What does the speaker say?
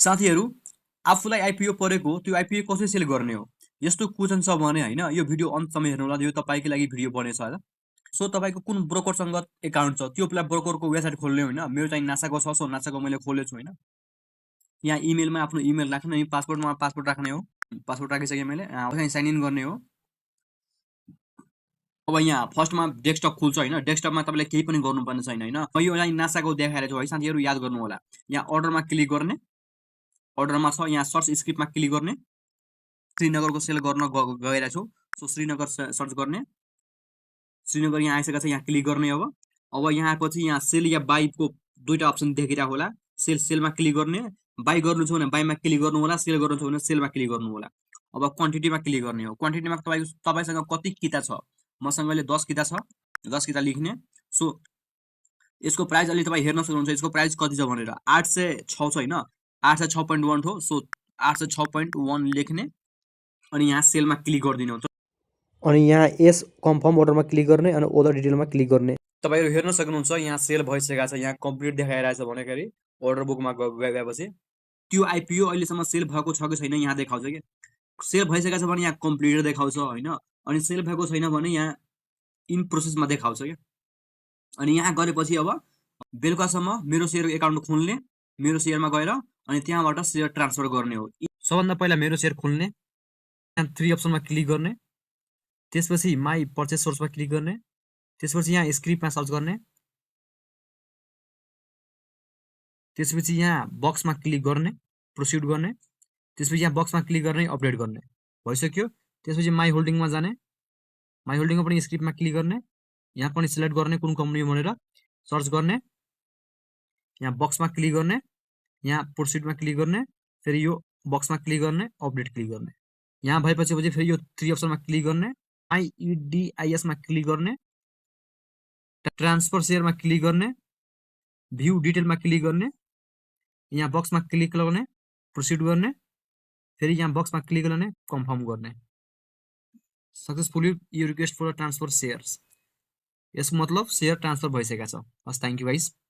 साथीहरु आफूलाई आइपिओ परेको त्यो आइपिओ कसरी सेल गर्ने हो यस्तो क्वेशन छ भने हैन यो भिडियो अन्तसम्म हेर्नु होला यो तपाईकै लागि भिडियो बनेछ हैन सो तपाईको कुन ब्रोकरसँग एकाउन्ट छ त्यो ब्रोकरको वेबसाइट खोल्ने हैन मेरो चाहिँ नासाको छ सो नासाको मैले खोलेको छु हैन यहाँ इमेलमा आफ्नो इमेल राख्ने अनि पासवर्डमा पासवर्ड राख्ने हो पासवर्ड राखिसके मैले यहाँ साइन इन गर्ने हो अब यहाँ फर्स्टमा डेस्कटप खुल्छ हैन डेस्कटपमा तपाईले केही पनि गर्नुपर्ने छैन हैन यो चाहिँ नासाको देखाएर छु है साथीहरु याद गर्नु होला यहाँ अर्डरमा क्लिक गर्ने अर्डरमा छ यहाँ सर्च स्क्रिप्टमा क्लिक गर्ने श्रीनगरको सेल गर्न गइरहेको छु सो श्रीनगर सर्च गर्ने श्रीनगर यहाँ आइसकेको छ यहाँ क्लिक गर्ने अब यहाँ पछि यहाँ सेल या बाई को दुईटा अप्सन देखिरहेको होला सेलमा क्लिक गर्ने बाई गर्नु छ भने बाईमा क्लिक गर्नु होला सेल गर्नु छ भने सेलमा क्लिक गर्नु होला अब क्वान्टिटीमा क्लिक गर्ने हो क्वान्टिटीमा तपाईसँग कति किता छ मसँग अहिले 10 किता छ 10 किता लेख्ने सो यसको प्राइस अलि तपाई हेर्न सक्नुहुन्छ यसको प्राइस कति छ भनेर 806 छ हैन 806.1 हो सो 806.1 लेख्ने अनि यहाँ सेलमा क्लिक गर्दिनु अनि यहाँ यस कन्फर्म अर्डरमा क्लिक गर्ने अनि ओदर डिटेलमा क्लिक गर्ने तपाईहरु हेर्न सक्नुहुन्छ यहाँ सेल भइसकेको छ यहाँ कम्प्लिट देखाइरहेछ भनेकरी अर्डर बुकमा गएपछि त्यो आइपिओ अहिलेसम्म सेल भएको छ कि छैन यहाँ देखाउँछ के सेल भइसकेको छ भने यहाँ कम्प्लिटेड देखाउँछ हैन अनि सेल भएको छैन भने यहाँ इन प्रोसेसमा देखाउँछ के अनि यहाँ गरेपछि अब बेलुकासम्म मेरो शेयर एकाउन्ट खोल्ने मेरो शेयरमा गएर अनि त्यहाँबाट शेयर ट्रान्सफर गर्ने हो सबभन्दा पहिला मेरो शेयर खोल्ने यहाँ 3 अप्सनमा क्लिक गर्ने त्यसपछि माई पर्चेस सोर्समा क्लिक गर्ने त्यसपछि यहाँ स्क्रिप्टमा सर्च गर्ने त्यसपछि यहाँ बक्समा क्लिक गर्ने प्रोसिड गर्ने त्यसपछि यहाँ बक्समा क्लिक गर्ने अपडेट गर्ने भइसक्यो त्यसपछि माई होल्डिङमा जाने माई होल्डिङमा पनि स्क्रिप्टमा क्लिक गर्ने यहाँ पनि सिलेक्ट गर्ने कुन कम्पनी भनेर सर्च गर्ने यहाँ बक्समा क्लिक गर्ने यहाँ प्रोसिडमा क्लिक गर्ने फेरि यो बक्समा क्लिक गर्ने अपडेट क्लिक गर्ने यहाँ भएपछि फेरि यो 3 अप्सनमा क्लिक गर्ने आइइडिआइएस मा क्लिक गर्ने ट्रान्सफर शेयरमा क्लिक गर्ने भ्यू डिटेलमा क्लिक गर्ने यहाँ बक्समा क्लिक गर्ने प्रोसिड गर्ने फेरि यहाँ बक्समा क्लिक गर्ने कन्फर्म गर्ने successfully you request for transfer shares यसको मतलब शेयर ट्रान्सफर भइसकेको छ हस् थ्यांक यू गाइस